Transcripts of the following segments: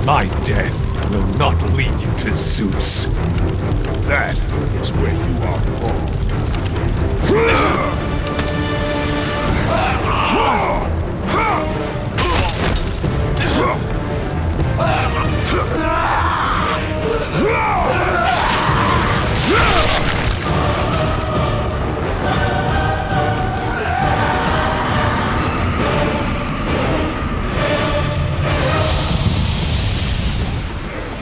My death will not lead you to Zeus. That is where you are wrong.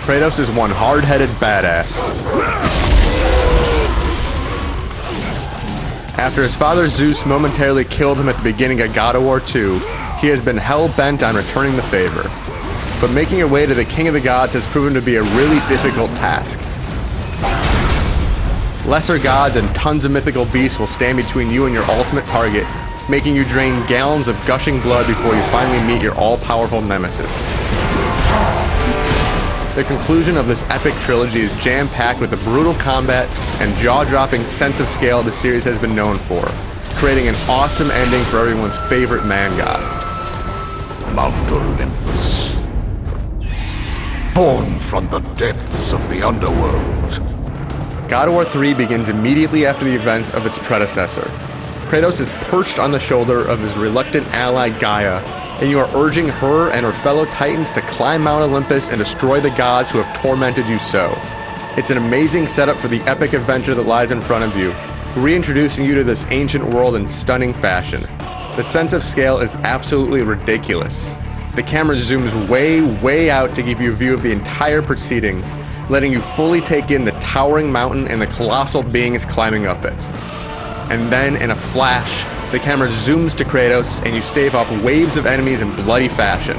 Kratos is one hard-headed badass. After his father Zeus momentarily killed him at the beginning of God of War 2, he has been hell-bent on returning the favor. But making your way to the King of the Gods has proven to be a really difficult task. Lesser gods and tons of mythical beasts will stand between you and your ultimate target, making you drain gallons of gushing blood before you finally meet your all-powerful nemesis. The conclusion of this epic trilogy is jam-packed with the brutal combat and jaw-dropping sense of scale the series has been known for, creating an awesome ending for everyone's favorite man god. Mount Olympus, born from the depths of the underworld. God of War 3 begins immediately after the events of its predecessor. Kratos is perched on the shoulder of his reluctant ally Gaia, and you are urging her and her fellow Titans to climb Mount Olympus and destroy the gods who have tormented you so. It's an amazing setup for the epic adventure that lies in front of you, reintroducing you to this ancient world in stunning fashion. The sense of scale is absolutely ridiculous. The camera zooms way out to give you a view of the entire proceedings, letting you fully take in the towering mountain and the colossal beings climbing up it. And then, in a flash, the camera zooms to Kratos, and you stave off waves of enemies in bloody fashion.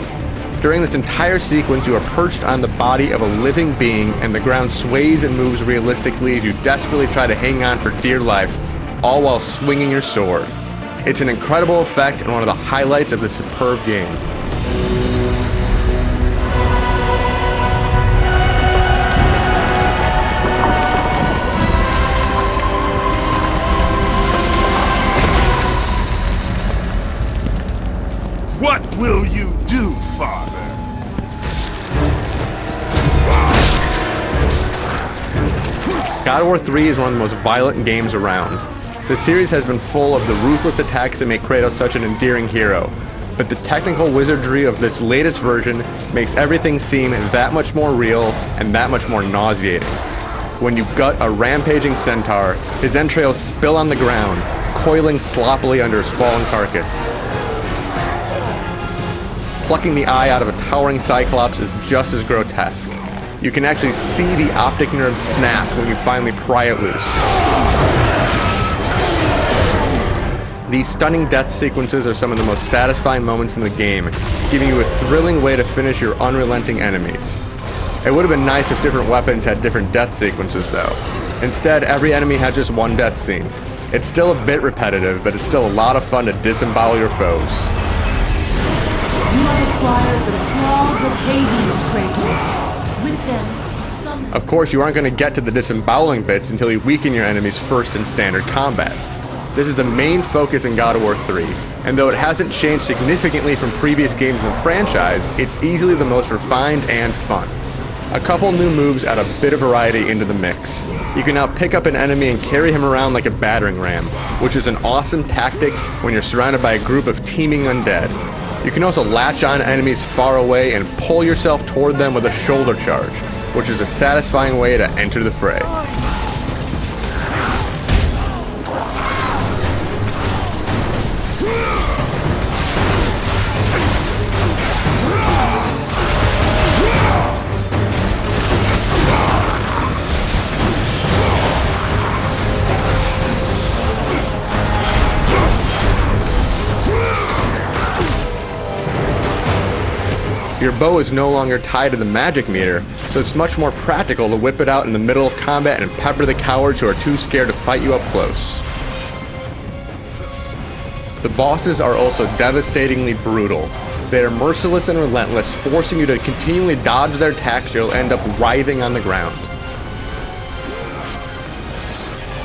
During this entire sequence, you are perched on the body of a living being, and the ground sways and moves realistically as you desperately try to hang on for dear life, all while swinging your sword. It's an incredible effect and one of the highlights of this superb game. What will you do, Father? God of War 3 is one of the most violent games around. The series has been full of the ruthless attacks that make Kratos such an endearing hero, but the technical wizardry of this latest version makes everything seem that much more real and that much more nauseating. When you gut a rampaging centaur, his entrails spill on the ground, coiling sloppily under his fallen carcass. Plucking the eye out of a towering cyclops is just as grotesque. You can actually see the optic nerve snap when you finally pry it loose. These stunning death sequences are some of the most satisfying moments in the game, giving you a thrilling way to finish your unrelenting enemies. It would have been nice if different weapons had different death sequences though. Instead, every enemy has just one death scene. It's still a bit repetitive, but it's still a lot of fun to disembowel your foes. You have acquired the claws of Hades, Kratos. With them, some... Of course, you aren't going to get to the disemboweling bits until you weaken your enemies first in standard combat. This is the main focus in God of War 3, and though it hasn't changed significantly from previous games in the franchise, it's easily the most refined and fun. A couple new moves add a bit of variety into the mix. You can now pick up an enemy and carry him around like a battering ram, which is an awesome tactic when you're surrounded by a group of teeming undead. You can also latch on enemies far away and pull yourself toward them with a shoulder charge, which is a satisfying way to enter the fray. Your bow is no longer tied to the magic meter, so it's much more practical to whip it out in the middle of combat and pepper the cowards who are too scared to fight you up close. The bosses are also devastatingly brutal. They are merciless and relentless, forcing you to continually dodge their attacks or you'll end up writhing on the ground.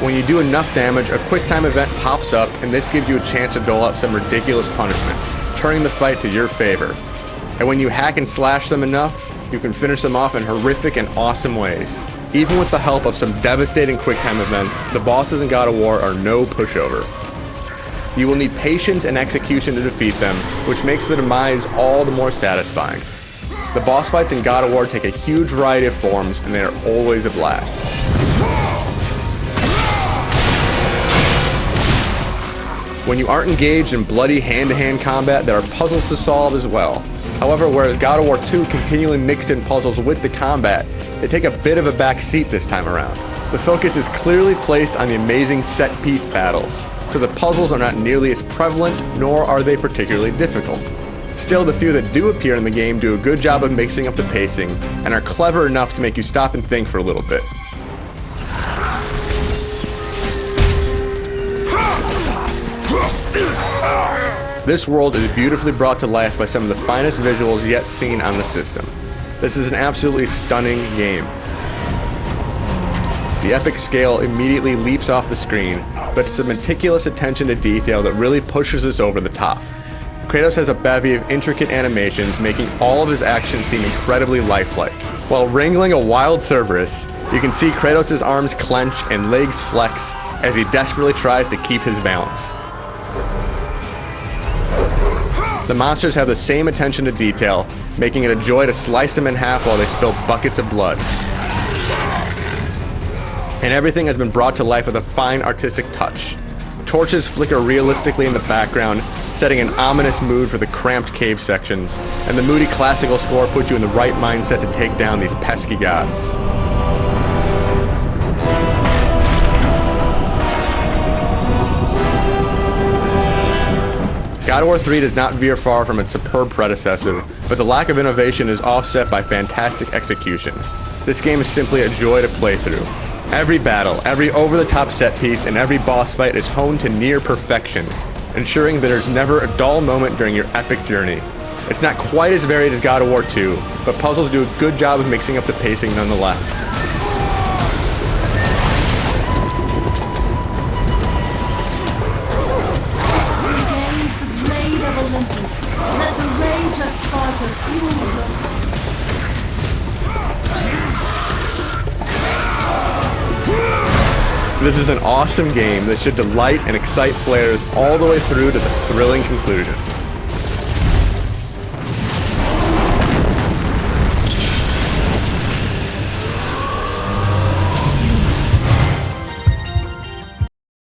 When you do enough damage, a quick time event pops up, and this gives you a chance to dole out some ridiculous punishment, turning the fight to your favor. And when you hack and slash them enough, you can finish them off in horrific and awesome ways. Even with the help of some devastating quick-time events, the bosses in God of War are no pushover. You will need patience and execution to defeat them, which makes the demise all the more satisfying. The boss fights in God of War take a huge variety of forms, and they are always a blast. When you aren't engaged in bloody hand-to-hand combat, there are puzzles to solve as well. However, whereas God of War 2 continually mixed in puzzles with the combat, they take a bit of a back seat this time around. The focus is clearly placed on the amazing set-piece battles, so the puzzles are not nearly as prevalent, nor are they particularly difficult. Still, the few that do appear in the game do a good job of mixing up the pacing, and are clever enough to make you stop and think for a little bit. This world is beautifully brought to life by some of the finest visuals yet seen on the system. This is an absolutely stunning game. The epic scale immediately leaps off the screen, but it's a meticulous attention to detail that really pushes us over the top. Kratos has a bevy of intricate animations, making all of his actions seem incredibly lifelike. While wrangling a wild Cerberus, you can see Kratos' arms clench and legs flex as he desperately tries to keep his balance. The monsters have the same attention to detail, making it a joy to slice them in half while they spill buckets of blood. And everything has been brought to life with a fine artistic touch. Torches flicker realistically in the background, setting an ominous mood for the cramped cave sections, and the moody classical score puts you in the right mindset to take down these pesky gods. God of War 3 does not veer far from its superb predecessor, but the lack of innovation is offset by fantastic execution. This game is simply a joy to play through. Every battle, every over-the-top set piece, and every boss fight is honed to near perfection, ensuring that there's never a dull moment during your epic journey. It's not quite as varied as God of War 2, but puzzles do a good job of mixing up the pacing nonetheless. Let the rage of Sparta fuel your This is an awesome game that should delight and excite players all the way through to the thrilling conclusion.